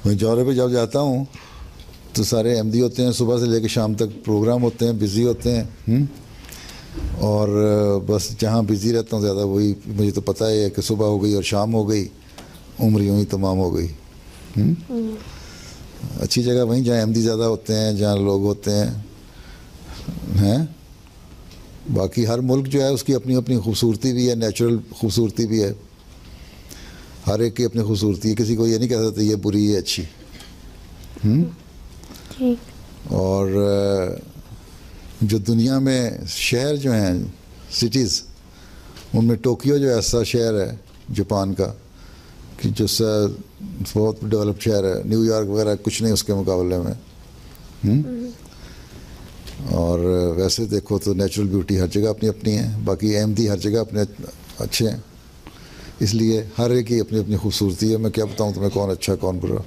میں جوہرے پہ جب جاتا ہوں تو سارے احمدی ہوتے ہیں، صبح سے لے کے شام تک پروگرام ہوتے ہیں، بزی ہوتے ہیں، اور بس جہاں بزی رہتا ہوں زیادہ وہی مجھے تو پتہ ہے کہ صبح ہو گئی اور شام ہو گئی، عمر یوں ہی تمام ہو گئی۔ اچھی جگہ وہیں جہاں احمدی زیادہ ہوتے ہیں، جہاں لوگ ہوتے ہیں۔ باقی ہر ملک جو ہے اس کی اپنی اپنی خوبصورتی بھی ہے، نیچرل خوبصورتی بھی ہے، ہر ایک کی اپنی خوبصورتی ہے، کسی کو یہ نہیں کہہ سکتے یہ بری ہے اچھی۔ اور جو دنیا میں شہر جو ہیں سٹیز، ان میں ٹوکیو جو ایسا شہر ہے جاپان کا کہ جو بہت ڈیولپڈ شہر ہے، نیو یارک وغیرہ کچھ نہیں اس کے مقابلے میں۔ اور ویسے دیکھو تو نیچرل بیوٹی ہر جگہ اپنی اپنی ہے، باقی احمدی ہر جگہ اپنے اچھے ہیں، اس لیے ہر ایک کی اپنی اپنی خوبصورتی ہے۔ میں کیا بتاؤں تمہیں کون اچھا کون برا۔